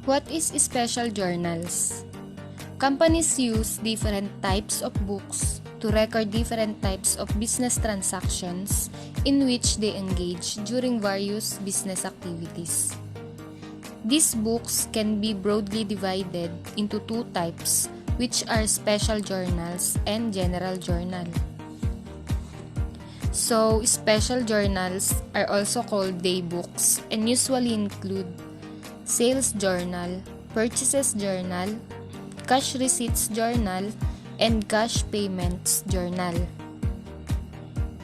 What is special journals? Companies use different types of books to record different types of business transactions in which they engage during various business activities. These books can be broadly divided into two types, which are special journals and general journal. So, special journals are also called day books and usually include sales journal, purchases journal, cash receipts journal, and cash payments journal.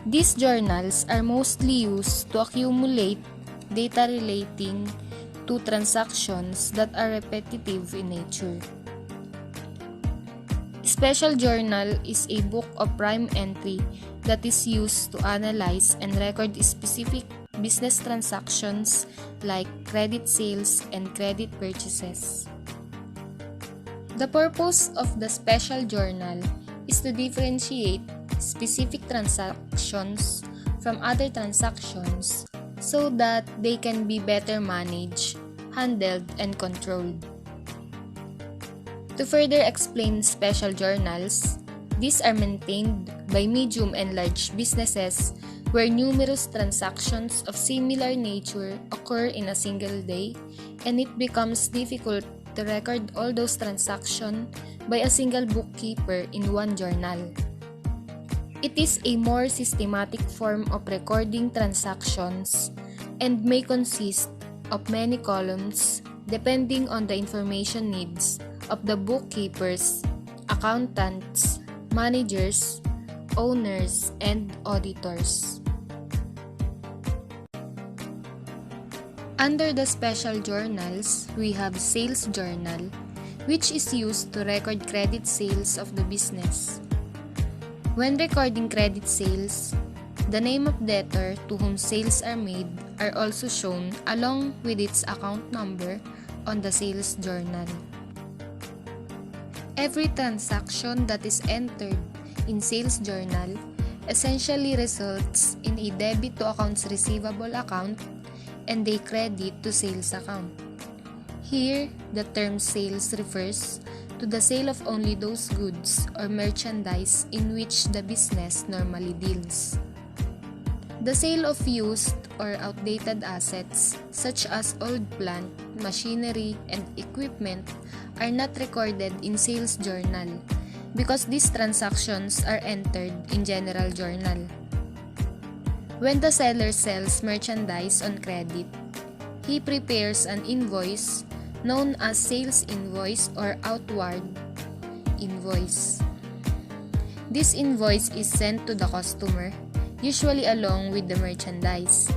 These journals are mostly used to accumulate data relating to transactions that are repetitive in nature. Special journal is a book of prime entry that is used to analyze and record specific business transactions like credit sales and credit purchases. The purpose of the special journal is to differentiate specific transactions from other transactions so that they can be better managed, handled, and controlled. To further explain special journals, these are maintained by medium and large businesses where numerous transactions of similar nature occur in a single day, and it becomes difficult to record all those transactions by a single bookkeeper in one journal. It is a more systematic form of recording transactions and may consist of many columns depending on the information needs of the bookkeepers, accountants, managers, owners, and auditors. Under the special journals, we have sales journal, which is used to record credit sales of the business. When recording credit sales, the name of debtor to whom sales are made are also shown along with its account number on the sales journal. Every transaction that is entered in sales journal essentially results in a debit to accounts receivable account and a credit to sales account. Here, the term sales refers to the sale of only those goods or merchandise in which the business normally deals. The sale of used or outdated assets such as old plant, machinery, and equipment are not recorded in sales journal because these transactions are entered in general journal. When the seller sells merchandise on credit, he prepares an invoice known as sales invoice or outward invoice. This invoice is sent to the customer, usually along with the merchandise.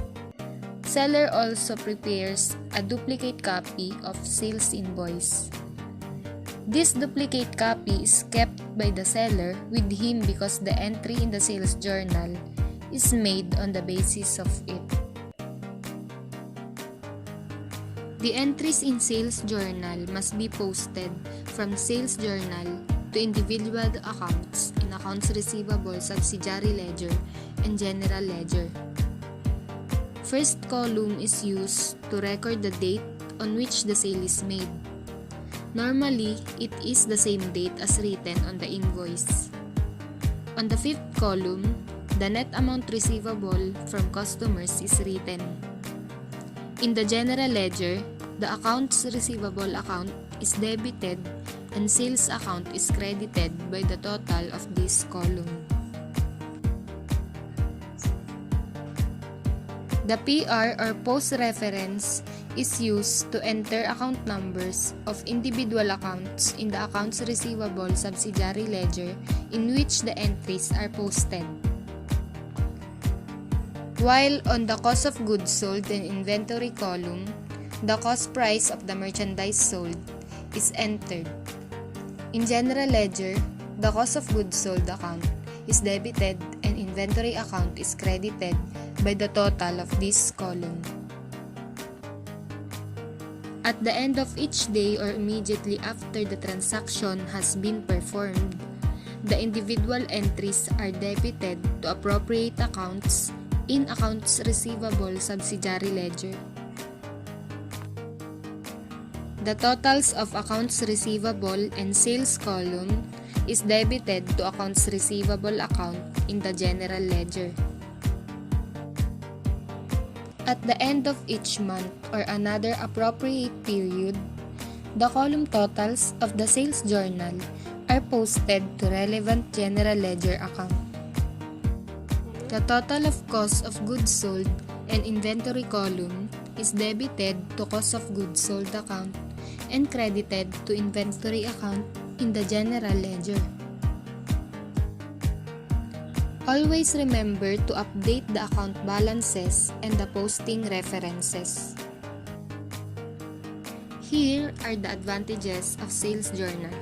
Seller also prepares a duplicate copy of sales invoice. This duplicate copy is kept by the seller with him because the entry in the sales journal is made on the basis of it. The entries in sales journal must be posted from sales journal to individual accounts in accounts receivable, subsidiary ledger, and general ledger. First column is used to record the date on which the sale is made. Normally, it is the same date as written on the invoice. On the fifth column, the net amount receivable from customers is written. In the general ledger, the accounts receivable account is debited and sales account is credited by the total of this column. The PR or post reference is used to enter account numbers of individual accounts in the accounts receivable subsidiary ledger in which the entries are posted. While on the cost of goods sold and inventory column, the cost price of the merchandise sold is entered. In general ledger, the cost of goods sold account is debited and inventory account is credited by the total of this column. At the end of each day or immediately after the transaction has been performed, the individual entries are debited to appropriate accounts in accounts receivable subsidiary ledger. The totals of accounts receivable and sales column is debited to accounts receivable account in the general ledger. At the end of each month or another appropriate period, the column totals of the sales journal are posted to relevant general ledger account. The total of cost of goods sold and inventory column is debited to cost of goods sold account and credited to inventory account in the general ledger. Always remember to update the account balances and the posting references. Here are the advantages of sales journal.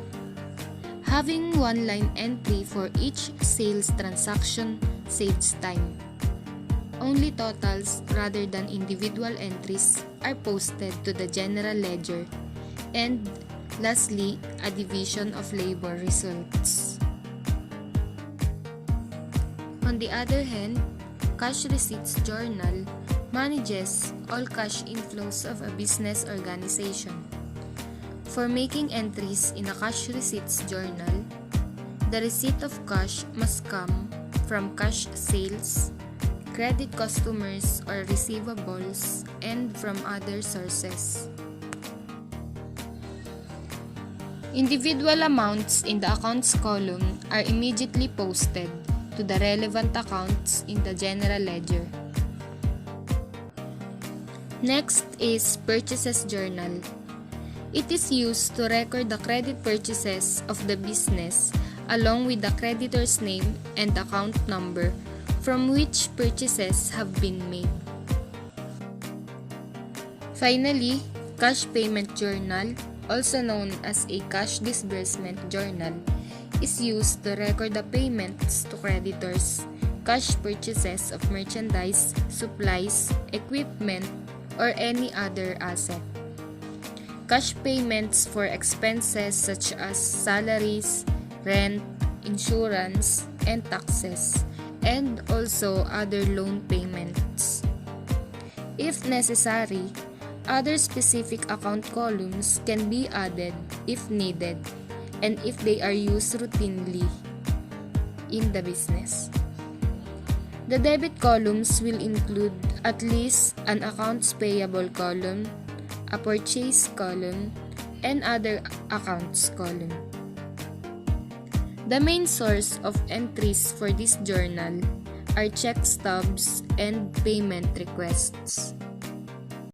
Having one line entry for each sales transaction saves time. Only totals rather than individual entries are posted to the general ledger. And lastly, a division of labor results. On the other hand, cash receipts journal manages all cash inflows of a business organization. For making entries in a cash receipts journal, the receipt of cash must come from cash sales, credit customers or receivables, and from other sources. Individual amounts in the accounts column are immediately posted to the relevant accounts in the general ledger. Next is purchases journal. It is used to record the credit purchases of the business along with the creditor's name and account number from which purchases have been made. Finally, cash payment journal, also known as a cash disbursement journal, is used to record the payments to creditors, cash purchases of merchandise, supplies, equipment, or any other asset. Cash payments for expenses such as salaries, rent, insurance, and taxes, and also other loan payments. If necessary, other specific account columns can be added if needed and if they are used routinely in the business. The debit columns will include at least an accounts payable column, a purchase column, and other accounts column. The main source of entries for this journal are check stubs and payment requests.